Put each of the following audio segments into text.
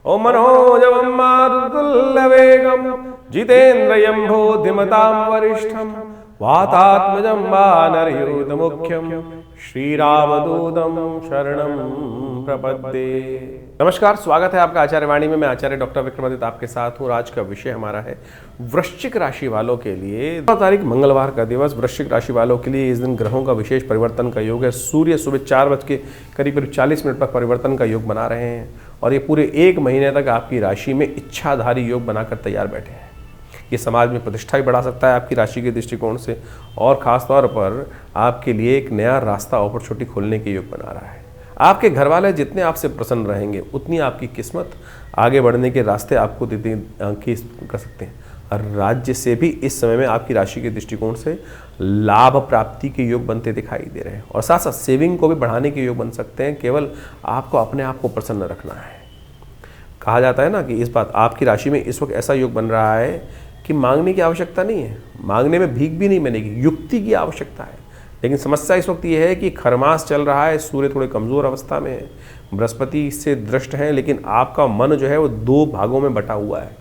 ओम मनोजवं मारुतुल्यवेगं जितेन्द्रियं बुद्धिमतां वरिष्ठं वातात्मजं वानरयूथमुख्यं श्रीरामदूतं शरणं प्रपद्ये। नमस्कार, स्वागत है आपका आचार्य वाणी में। मैं आचार्य डॉक्टर विक्रमादित्य आपके साथ हूँ। आज का विषय हमारा है वृश्चिक राशि वालों के लिए 12 तारीख मंगलवार का दिवस। वृश्चिक राशि वालों के लिए इस दिन ग्रहों का विशेष परिवर्तन का योग है। सूर्य सुबह 4:40 पर परिवर्तन का योग बना रहे हैं और ये पूरे 1 महीने तक आपकी राशि में इच्छाधारी योग बनाकर तैयार बैठे हैं। ये समाज में प्रतिष्ठा भी बढ़ा सकता है आपकी राशि के दृष्टिकोण से, और ख़ास तौर पर आपके लिए एक नया रास्ता अपॉर्चुनिटी खोलने के योग बना रहा है। आपके घर वाले जितने आपसे प्रसन्न रहेंगे उतनी आपकी किस्मत आगे बढ़ने के रास्ते आपको कर सकते हैं। राज्य से भी इस समय में आपकी राशि के दृष्टिकोण से लाभ प्राप्ति के योग बनते दिखाई दे रहे हैं, और साथ साथ सेविंग को भी बढ़ाने के योग बन सकते हैं। केवल आपको अपने आप को प्रसन्न रखना है। कहा जाता है ना कि इस बात आपकी राशि में इस वक्त ऐसा योग बन रहा है कि मांगने की आवश्यकता नहीं है, मांगने में भीख भी नहीं बनेगी, युक्ति की आवश्यकता है। लेकिन समस्या इस वक्त ये है कि खरमास चल रहा है, सूर्य थोड़े कमज़ोर अवस्था में है, बृहस्पति से दृष्ट है, लेकिन आपका मन जो है वो 2 भागों में बटा हुआ है।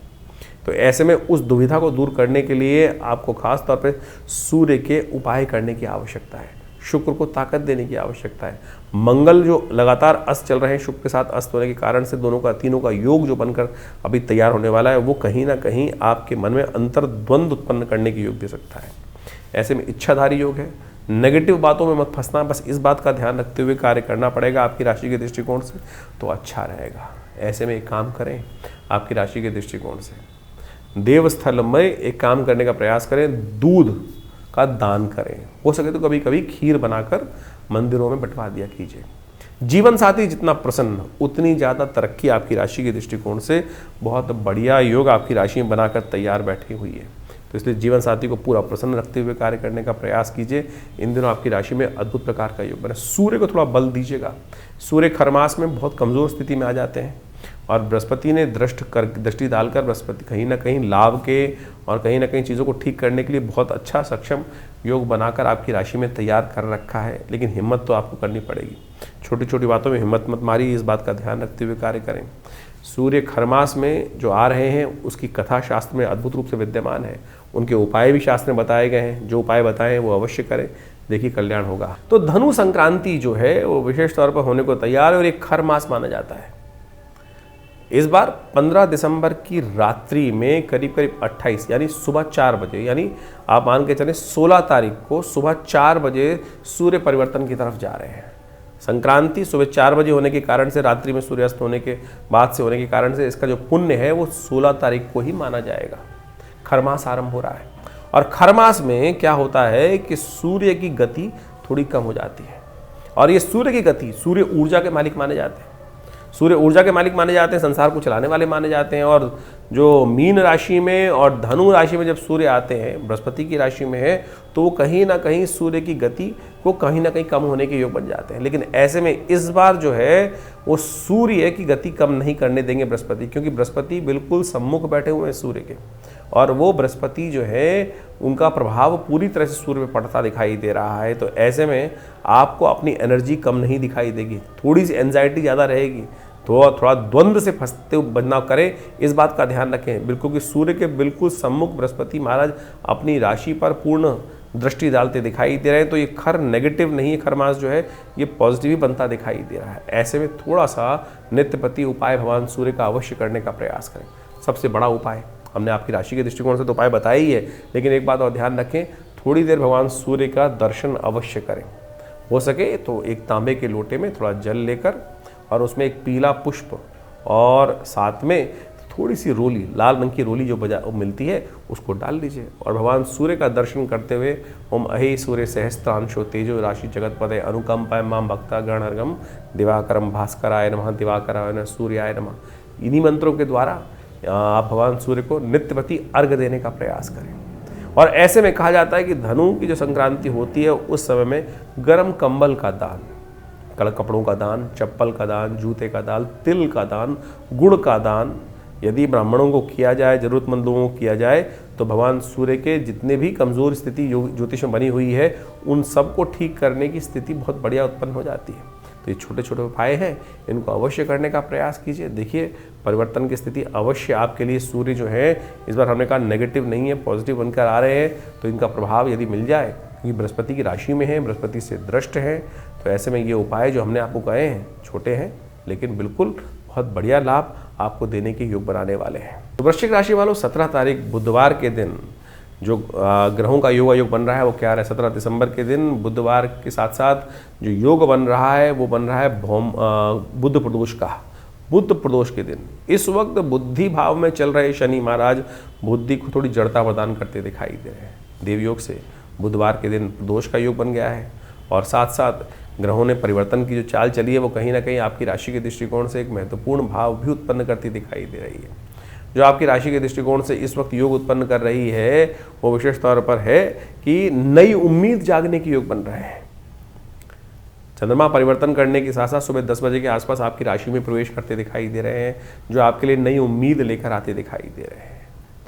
तो ऐसे में उस दुविधा को दूर करने के लिए आपको खास तौर पे सूर्य के उपाय करने की आवश्यकता है। शुक्र को ताकत देने की आवश्यकता है। मंगल जो लगातार अस्त चल रहे हैं, शुक्र के साथ अस्त होने के कारण से तीनों का योग जो बनकर अभी तैयार होने वाला है, वो कहीं ना कहीं आपके मन में अंतर्द्वंद उत्पन्न करने की योग दे सकता है। ऐसे में इच्छाधारी योग है। नेगेटिव बातों में मत फंसना, बस इस बात का ध्यान रखते हुए कार्य करना पड़ेगा आपकी राशि के दृष्टिकोण से, तो अच्छा रहेगा। ऐसे में एक काम करें, आपकी राशि के दृष्टिकोण से देवस्थल में एक काम करने का प्रयास करें, दूध का दान करें। हो सके तो कभी कभी खीर बनाकर मंदिरों में बंटवा दिया कीजिए। जीवन साथी जितना प्रसन्न उतनी ज़्यादा तरक्की आपकी राशि के दृष्टिकोण से बहुत बढ़िया योग आपकी राशि में बनाकर तैयार बैठी हुई है। तो इसलिए जीवन साथी को पूरा प्रसन्न रखते हुए कार्य करने का प्रयास कीजिए। इन दिनों आपकी राशि में अद्भुत प्रकार का योग बने। सूर्य को थोड़ा बल दीजिएगा। सूर्य खरमास में बहुत कमज़ोर स्थिति में आ जाते हैं, और बृहस्पति ने दृष्टि डालकर बृहस्पति कहीं ना कहीं लाभ के और कहीं ना कहीं चीज़ों को ठीक करने के लिए बहुत अच्छा सक्षम योग बनाकर आपकी राशि में तैयार कर रखा है। लेकिन हिम्मत तो आपको करनी पड़ेगी। छोटी छोटी बातों में हिम्मत मत मारिए, इस बात का ध्यान रखते हुए कार्य करें। सूर्य खरमास में जो आ रहे हैं उसकी कथा शास्त्र में अद्भुत रूप से विद्यमान है। उनके उपाय भी शास्त्र में बताए गए हैं। जो उपाय बताए हैं वो अवश्य करें, देखिए कल्याण होगा। तो धनु संक्रांति जो है वो विशेष तौर पर होने को तैयार है और एक खर मास माना जाता है। इस बार 15 दिसंबर की रात्रि में करीब 28 यानी सुबह 4 बजे, यानी आप मान के चलें 16 तारीख को सुबह 4 बजे सूर्य परिवर्तन की तरफ जा रहे हैं। संक्रांति सुबह 4 बजे होने के कारण से, रात्रि में सूर्यास्त होने के बाद से होने के कारण से, इसका जो पुण्य है वो 16 तारीख को ही माना जाएगा। खरमास आरंभ हो रहा है, और खरमास में क्या होता है कि सूर्य की गति थोड़ी कम हो जाती है। और ये सूर्य की गति, सूर्य ऊर्जा के मालिक माने जाते हैं। सूर्य ऊर्जा के मालिक माने जाते हैं, संसार को चलाने वाले माने जाते हैं। और जो मीन राशि में और धनु राशि में जब सूर्य आते हैं, बृहस्पति की राशि में है, तो वो कहीं ना कहीं सूर्य की गति को कहीं ना कहीं कम होने के योग बन जाते हैं। लेकिन ऐसे में इस बार जो है वो सूर्य की गति कम नहीं करने देंगे बृहस्पति, क्योंकि बृहस्पति बिल्कुल सम्मुख बैठे हुए हैं सूर्य के, और वो बृहस्पति जो है उनका प्रभाव पूरी तरह से सूर्य पे पड़ता दिखाई दे रहा है। तो ऐसे में आपको अपनी एनर्जी कम नहीं दिखाई देगी, थोड़ी सी एंजाइटी ज़्यादा रहेगी, तो थोड़ा द्वंद्व से फंसते बदलाव करें, इस बात का ध्यान रखें। बिल्कुल कि सूर्य के बिल्कुल सम्मुख बृहस्पति महाराज अपनी राशि पर पूर्ण दृष्टि डालते दिखाई दे रहे हैं। तो ये खर नेगेटिव नहीं है, खरमास जो है ये पॉजिटिव ही बनता दिखाई दे रहा है। ऐसे में थोड़ा सा नित्यपति उपाय भगवान सूर्य का अवश्य करने का प्रयास करें। सबसे बड़ा उपाय हमने आपकी राशि के दृष्टिकोण से तो उपाय बताया ही है, लेकिन एक बात और ध्यान रखें, थोड़ी देर भगवान सूर्य का दर्शन अवश्य करें। हो सके तो एक तांबे के लोटे में थोड़ा जल लेकर और उसमें एक पीला पुष्प और साथ में थोड़ी सी रोली, लाल रंग की रोली जो मिलती है, उसको डाल लीजिए और भगवान सूर्य का दर्शन करते हुए ओम अहे सूर्य सहस्त्रांशो तेजो राशि जगतपदे अनुकंपाय माम भक्ता गणहर्गम दिवाकरम भास्कराय नमः दिवाकराय नमः सूर्याय नमः, इन्हीं मंत्रों के द्वारा आप भगवान सूर्य को नित्यपति अर्घ देने का प्रयास करें। और ऐसे में कहा जाता है कि धनु की जो संक्रांति होती है उस समय में गर्म कंबल का दान, कपड़ों का दान, चप्पल का दान, जूते का दान, तिल का दान, गुड़ का दान यदि ब्राह्मणों को किया जाए, जरूरतमंद लोगों को किया जाए, तो भगवान सूर्य के जितने भी कमज़ोर स्थिति ज्योतिष में बनी हुई है उन सबको ठीक करने की स्थिति बहुत बढ़िया उत्पन्न हो जाती है। तो ये छोटे छोटे उपाय हैं, इनको अवश्य करने का प्रयास कीजिए। देखिए परिवर्तन की स्थिति अवश्य आपके लिए, सूर्य जो है इस बार हमने कहा नेगेटिव नहीं है, पॉजिटिव बनकर आ रहे हैं, तो इनका प्रभाव यदि मिल जाए, क्योंकि बृहस्पति की राशि में है, बृहस्पति से दृष्ट है, तो ऐसे में ये उपाय जो हमने आपको कहे हैं छोटे हैं लेकिन बिल्कुल बहुत बढ़िया लाभ आपको देने के योग बनाने वाले हैं। तो वृश्चिक राशि वालों 17 तारीख बुधवार के दिन जो ग्रहों का योग बन रहा है वो क्या है, 17 दिसंबर के दिन बुधवार के साथ साथ जो योग बन रहा है वो बन रहा है बुध प्रदोष का, बुध प्रदोष के दिन। इस वक्त बुद्धि भाव में चल रहे शनि महाराज बुद्धि को थोड़ी जड़ता प्रदान करते दिखाई दे रहे हैं। देवयोग से बुधवार के दिन प्रदोष का योग बन गया है और साथ साथ ग्रहों ने परिवर्तन की जो चाल चली है वो कहीं ना कहीं आपकी राशि के दृष्टिकोण से एक महत्वपूर्ण भाव भी उत्पन्न करती दिखाई दे रही है। जो आपकी राशि के दृष्टिकोण से इस वक्त योग उत्पन्न कर रही है वो विशेष तौर पर है कि नई उम्मीद जागने की योग बन रहे हैं। चंद्रमा परिवर्तन करने के साथ साथ सुबह 10 बजे के आसपास आपकी राशि में प्रवेश करते दिखाई दे रहे हैं, जो आपके लिए नई उम्मीद लेकर आते दिखाई दे रहे हैं।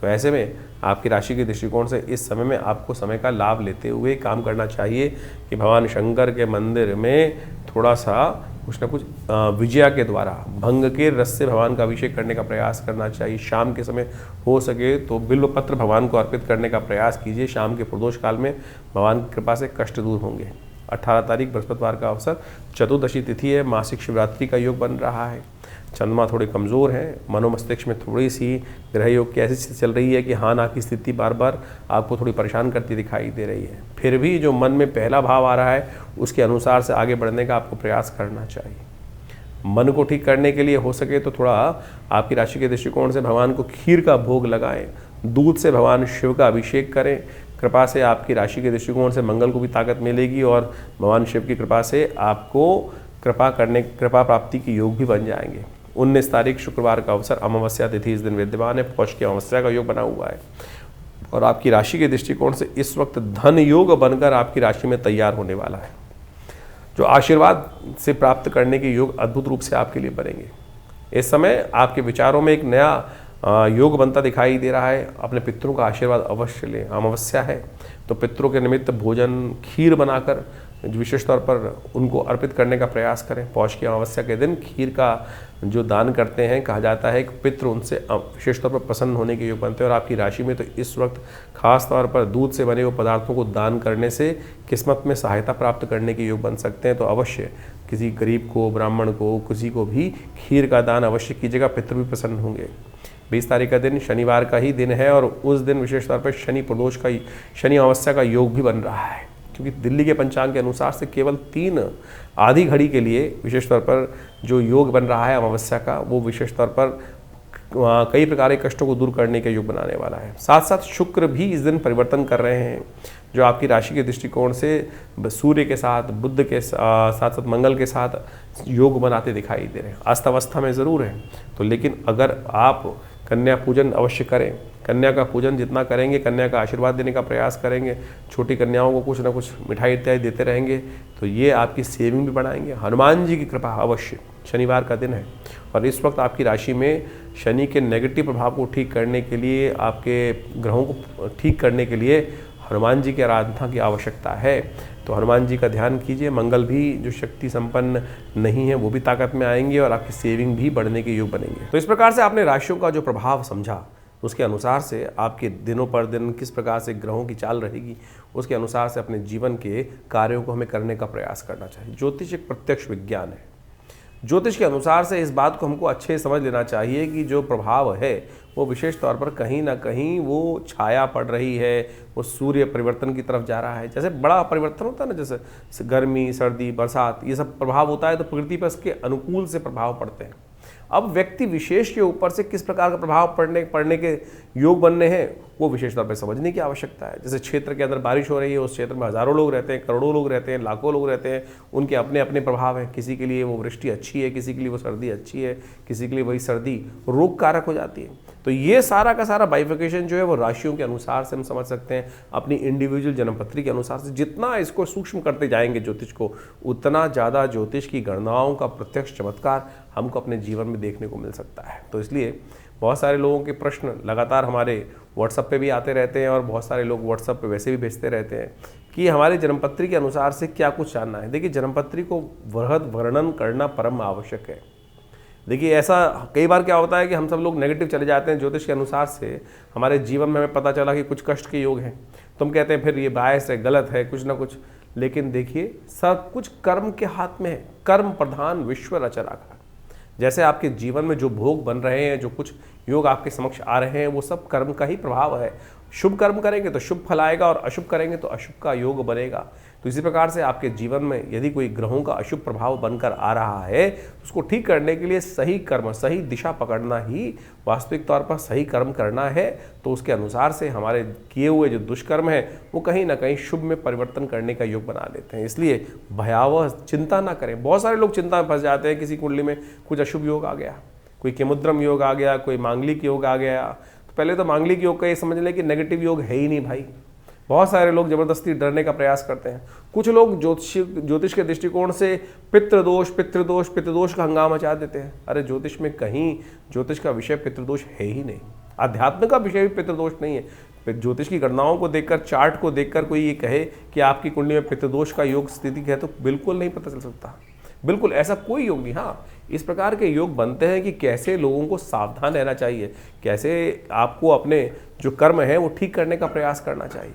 तो ऐसे में आपकी राशि के दृष्टिकोण से इस समय में आपको समय का लाभ लेते हुए काम करना चाहिए कि भगवान शंकर के मंदिर में थोड़ा सा कुछ ना कुछ विजया के द्वारा भंग के रस से भगवान का अभिषेक करने का प्रयास करना चाहिए। शाम के समय हो सके तो बिल्व पत्र भगवान को अर्पित करने का प्रयास कीजिए। शाम के प्रदोष काल में भगवान की कृपा से कष्ट दूर होंगे। 18 तारीख बृहस्पतिवार का अवसर, चतुर्दशी तिथि है, मासिक शिवरात्रि का योग बन रहा है। चंद्रमा थोड़े कमज़ोर हैं, मनोमस्तिष्क में थोड़ी सी ग्रह योग की ऐसी स्थिति चल रही है कि हाँ ना की स्थिति बार बार आपको थोड़ी परेशान करती दिखाई दे रही है। फिर भी जो मन में पहला भाव आ रहा है उसके अनुसार से आगे बढ़ने का आपको प्रयास करना चाहिए। मन को ठीक करने के लिए हो सके तो थोड़ा आपकी राशि के दृष्टिकोण से भगवान को खीर का भोग लगाएं, दूध से भगवान शिव का अभिषेक करें। कृपा से आपकी राशि के दृष्टिकोण से मंगल को भी ताकत मिलेगी और भगवान शिव की कृपा से आपको कृपा प्राप्ति के योग भी बन जाएंगे। 19 तारीख शुक्रवार का अवसर, अमावस्या तिथि इस दिन विद्यमान है, पौष की अमावस्या का योग बना हुआ है और आपकी राशि के दृष्टिकोण से इस वक्त धन योग बनकर आपकी राशि में तैयार होने वाला है, जो आशीर्वाद से प्राप्त करने के योग अद्भुत रूप से आपके लिए बनेंगे। इस समय आपके विचारों में एक नया योग बनता दिखाई दे रहा है। अपने पितरों का आशीर्वाद अवश्य लें। अमावस्या है तो पितरों के निमित्त भोजन खीर बनाकर विशेष तौर पर उनको अर्पित करने का प्रयास करें। पौष की अमावस्या के दिन खीर का जो दान करते हैं, कहा जाता है कि पितृ उनसे विशेष तौर पर प्रसन्न होने के योग बनते हैं। और आपकी राशि में तो इस वक्त खास तौर पर दूध से बने हुए पदार्थों को दान करने से किस्मत में सहायता प्राप्त करने के योग बन सकते हैं। तो अवश्य किसी गरीब को, ब्राह्मण को, किसी को भी खीर का दान अवश्य कीजिएगा, पितृ भी प्रसन्न होंगे। 20 तारीख का दिन शनिवार का ही दिन है और उस दिन विशेष तौर पर शनि प्रदोष का, शनि अमावस्या का योग भी बन रहा है, क्योंकि दिल्ली के पंचांग के अनुसार से केवल 3 आधी घड़ी के लिए विशेष तौर पर जो योग बन रहा है अमावस्या का, वो विशेष तौर पर कई प्रकार के कष्टों को दूर करने का योग बनाने वाला है। साथ साथ शुक्र भी इस दिन परिवर्तन कर रहे हैं, जो आपकी राशि के दृष्टिकोण से सूर्य के साथ, बुध के साथ साथ मंगल के साथ योग बनाते दिखाई दे रहे हैं। अस्तवस्था में ज़रूर है तो, लेकिन अगर आप कन्या पूजन अवश्य करें। कन्या का पूजन जितना करेंगे, कन्या का आशीर्वाद देने का प्रयास करेंगे, छोटी कन्याओं को कुछ ना कुछ मिठाई इत्यादि देते रहेंगे, तो ये आपकी सेविंग भी बढ़ाएंगे। हनुमान जी की कृपा अवश्य, शनिवार का दिन है और इस वक्त आपकी राशि में शनि के नेगेटिव प्रभाव को ठीक करने के लिए, आपके ग्रहों को ठीक करने के लिए हनुमान जी की आराधना की आवश्यकता है। तो हनुमान जी का ध्यान कीजिए। मंगल भी जो शक्ति संपन्न नहीं है वो भी ताकत में आएंगे और आपकी सेविंग भी बढ़ने के योग बनेंगे। तो इस प्रकार से आपने राशियों का जो प्रभाव समझा, उसके अनुसार से आपके दिनों पर दिन किस प्रकार से ग्रहों की चाल रहेगी, उसके अनुसार से अपने जीवन के कार्यों को हमें करने का प्रयास करना चाहिए। ज्योतिष एक प्रत्यक्ष विज्ञान है। ज्योतिष के अनुसार से इस बात को हमको अच्छे समझ लेना चाहिए कि जो प्रभाव है वो विशेष तौर पर कहीं ना कहीं वो छाया पड़ रही है, वो सूर्य परिवर्तन की तरफ जा रहा है। जैसे बड़ा परिवर्तन होता है ना, जैसे गर्मी, सर्दी, बरसात, ये सब प्रभाव होता है तो प्रकृति पर इसके अनुकूल से प्रभाव पड़ते हैं। अब व्यक्ति विशेष के ऊपर से किस प्रकार का प्रभाव पड़ने के योग बनने हैं, वो विशेष तौर पर समझने की आवश्यकता है। जैसे क्षेत्र के अंदर बारिश हो रही है, उस क्षेत्र में हज़ारों लोग रहते हैं, करोड़ों लोग रहते हैं, लाखों लोग रहते हैं, उनके अपने अपने प्रभाव हैं। किसी के लिए वो वृष्टि अच्छी है, किसी के लिए वो सर्दी अच्छी है, किसी के लिए वही सर्दी रोग कारक हो जाती है। तो ये सारा का सारा बाइफिकेशन जो है वो राशियों के अनुसार से हम समझ सकते हैं, अपनी इंडिविजुअल जन्मपत्री के अनुसार से। जितना इसको सूक्ष्म करते जाएंगे ज्योतिष को, उतना ज़्यादा ज्योतिष की गणनाओं का प्रत्यक्ष चमत्कार हमको अपने जीवन में देखने को मिल सकता है। तो इसलिए बहुत सारे लोगों के प्रश्न लगातार हमारे व्हाट्सएप पे भी आते रहते हैं और बहुत सारे लोग व्हाट्सएप पे वैसे भी भेजते रहते हैं कि हमारे जन्मपत्री के अनुसार से क्या कुछ जानना है। देखिए, जन्मपत्री को वृहद वर्णन करना परम आवश्यक है। देखिए, ऐसा कई बार क्या होता है कि हम सब लोग नेगेटिव चले जाते हैं ज्योतिष के अनुसार से। हमारे जीवन में हमें पता चला कि कुछ कष्ट के योग हैं, तो हम कहते हैं फिर ये बायस है, गलत है, कुछ ना कुछ। लेकिन देखिए, सब कुछ कर्म के हाथ में है। कर्म प्रधान विश्व रच राखा। जैसे आपके जीवन में जो भोग बन रहे हैं, जो कुछ योग आपके समक्ष आ रहे हैं, वो सब कर्म का ही प्रभाव है। शुभ कर्म करेंगे तो शुभ फल आएगा और अशुभ करेंगे तो अशुभ का योग बनेगा। तो इसी प्रकार से आपके जीवन में यदि कोई ग्रहों का अशुभ प्रभाव बनकर आ रहा है, तो उसको ठीक करने के लिए सही कर्म, सही दिशा पकड़ना ही वास्तविक तौर पर सही कर्म करना है। तो उसके अनुसार से हमारे किए हुए जो दुष्कर्म है वो कहीं ना कहीं शुभ में परिवर्तन करने का योग बना लेते हैं। इसलिए भयावह चिंता ना करें। बहुत सारे लोग चिंता में फंस जाते हैं, किसी कुंडली में कुछ अशुभ योग आ गया, कोई केमुद्रम योग आ गया, कोई मांगलिक योग आ गया। तो पहले तो मांगलिक योग का ये समझ लें कि नेगेटिव योग है ही नहीं भाई। बहुत सारे लोग जबरदस्ती डरने का प्रयास करते हैं। कुछ लोग ज्योतिष के दृष्टिकोण से पितृदोष का हंगामा मचा देते हैं। अरे ज्योतिष में कहीं ज्योतिष का विषय पितृदोष है ही नहीं। अध्यात्म का विषय भी पितृदोष नहीं है। ज्योतिष की गणनाओं को देखकर, चार्ट को देखकर कोई ये कहे कि आपकी कुंडली में पितृदोष का योग स्थिति है, तो बिल्कुल नहीं पता चल सकता। बिल्कुल ऐसा कोई योग नहीं। हाँ, इस प्रकार के योग बनते हैं कि कैसे लोगों को सावधान रहना चाहिए, कैसे आपको अपने जो कर्म है वो ठीक करने का प्रयास करना चाहिए।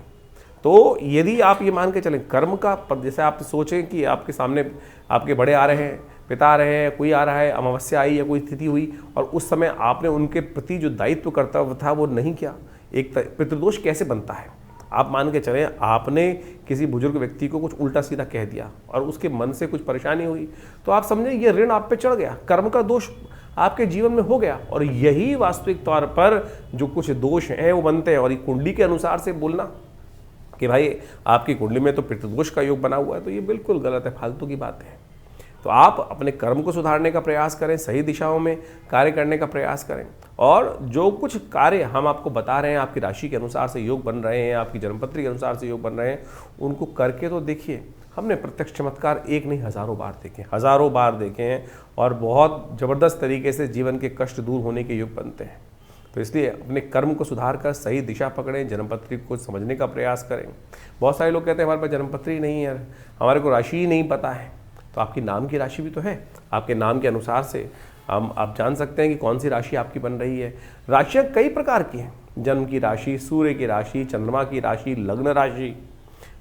तो यदि आप ये मान के चलें कर्म का, जैसे आप सोचें कि आपके सामने आपके बड़े आ रहे हैं, पिता आ रहे हैं, कोई आ रहा है, अमावस्या आई या कोई स्थिति हुई और उस समय आपने उनके प्रति जो दायित्व कर्तव्य था वो नहीं किया, एक पितृदोष कैसे बनता है। आप मान के चलें आपने किसी बुजुर्ग व्यक्ति को कुछ उल्टा सीधा कह दिया और उसके मन से कुछ परेशानी हुई, तो आप समझें ये ऋण आप पे चढ़ गया, कर्म का दोष आपके जीवन में हो गया। और यही वास्तविक तौर पर जो कुछ दोष हैं वो बनते हैं। और ये कुंडली के अनुसार से बोलना कि भाई आपकी कुंडली में तो पितृदोष का योग बना हुआ है, तो ये बिल्कुल गलत है, फालतू की बात है। तो आप अपने कर्म को सुधारने का प्रयास करें, सही दिशाओं में कार्य करने का प्रयास करें। और जो कुछ कार्य हम आपको बता रहे हैं, आपकी राशि के अनुसार से योग बन रहे हैं, आपकी जन्मपत्री के अनुसार से योग बन रहे हैं, उनको करके तो देखिए। हमने प्रत्यक्ष चमत्कार एक नहीं हज़ारों बार देखे, हज़ारों बार देखे हैं और बहुत ज़बरदस्त तरीके से जीवन के कष्ट दूर होने के योग बनते हैं। तो इसलिए अपने कर्म को सुधार कर सही दिशा पकड़ें, जन्मपत्री को समझने का प्रयास करें। बहुत सारे लोग कहते हैं हमारे पास जन्मपत्री नहीं है, हमारे को राशि ही नहीं पता है। तो आपकी नाम की राशि भी तो है, आपके नाम के अनुसार से आप जान सकते हैं कि कौन सी राशि आपकी बन रही है। राशियाँ कई प्रकार की हैं, जन्म की राशि, सूर्य की राशि, चंद्रमा की राशि, लग्न राशि,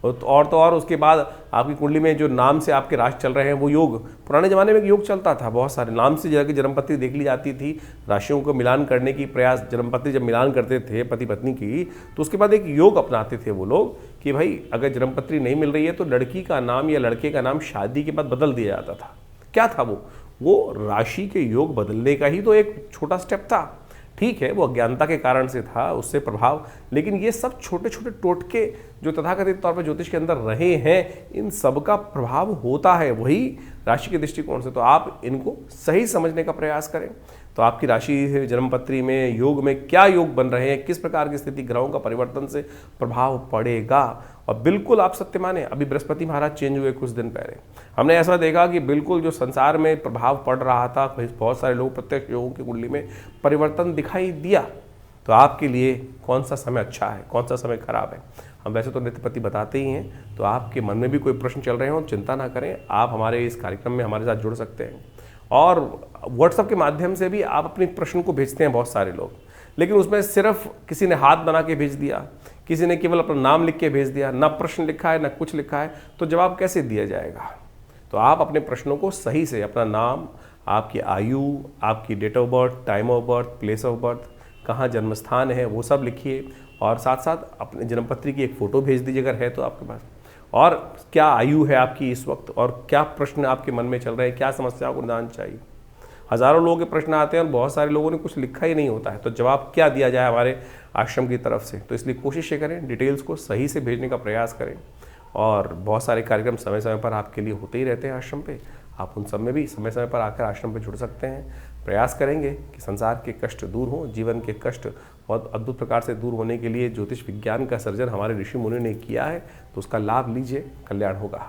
और तो और उसके बाद आपकी कुंडली में जो नाम से आपके राशि चल रहे हैं वो योग। पुराने ज़माने में एक योग चलता था, बहुत सारे नाम से जाकर जन्मपत्री देख ली जाती थी, राशियों को मिलान करने की प्रयास, जन्मपत्री जब मिलान करते थे पति पत्नी की, तो उसके बाद एक योग अपनाते थे वो लोग कि भाई अगर जन्मपत्री नहीं मिल रही है तो लड़की का नाम या लड़के का नाम शादी के बाद बदल दिया जाता था। क्या था वो राशि के योग बदलने का ही तो एक छोटा स्टेप था। ठीक है, वो अज्ञानता के कारण से था, उससे प्रभाव, लेकिन ये सब छोटे छोटे टोटके जो तथाकथित तौर पर ज्योतिष के अंदर रहे हैं, इन सब का प्रभाव होता है वही राशि के दृष्टिकोण से। तो आप इनको सही समझने का प्रयास करें। तो आपकी राशि जन्मपत्री में योग में क्या योग बन रहे हैं, किस प्रकार की स्थिति ग्रहों का परिवर्तन से प्रभाव पड़ेगा। और बिल्कुल आप सत्य माने, अभी बृहस्पति महाराज चेंज हुए कुछ दिन पहले, हमने ऐसा देखा कि बिल्कुल जो संसार में प्रभाव पड़ रहा था, बहुत सारे लोग प्रत्यक्ष योगों की कुंडली में परिवर्तन दिखाई दिया। तो आपके लिए कौन सा समय अच्छा है, कौन सा समय खराब है, हम वैसे तो नित्यपति बताते ही हैं। तो आपके मन में भी कोई प्रश्न चल रहे हो, चिंता ना करें, आप हमारे इस कार्यक्रम में हमारे साथ जुड़ सकते हैं। और व्हाट्सएप के माध्यम से भी आप अपने प्रश्न को भेजते हैं बहुत सारे लोग, लेकिन उसमें सिर्फ किसी ने हाथ बना के भेज दिया, किसी ने केवल अपना नाम लिख के भेज दिया, ना प्रश्न लिखा है ना कुछ लिखा है, तो जवाब कैसे दिया जाएगा। तो आप अपने प्रश्नों को सही से, अपना नाम, आपकी आयु, आपकी date of birth, time of birth, place of birth, कहाँ जन्म स्थान है, वो सब लिखिए। और साथ साथ अपने जन्मपत्री की एक फ़ोटो भेज दीजिए अगर है तो आपके पास, और क्या आयु है आपकी इस वक्त, और क्या प्रश्न आपके मन में चल रहे हैं, क्या समस्याओं को निदान चाहिए। हज़ारों लोगों के प्रश्न आते हैं और बहुत सारे लोगों ने कुछ लिखा ही नहीं होता है, तो जवाब क्या दिया जाए हमारे आश्रम की तरफ से। तो इसलिए कोशिश ये करें, डिटेल्स को सही से भेजने का प्रयास करें। और बहुत सारे कार्यक्रम समय समय पर आपके लिए होते ही रहते हैं आश्रम पे, आप उन सब में भी समय समय पर आकर आश्रम पे जुड़ सकते हैं। प्रयास करेंगे कि संसार के कष्ट दूर हों, जीवन के कष्ट बहुत अद्भुत प्रकार से दूर होने के लिए ज्योतिष विज्ञान का सर्जन हमारे ऋषि मुनि ने किया है, तो उसका लाभ लीजिए, कल्याण होगा।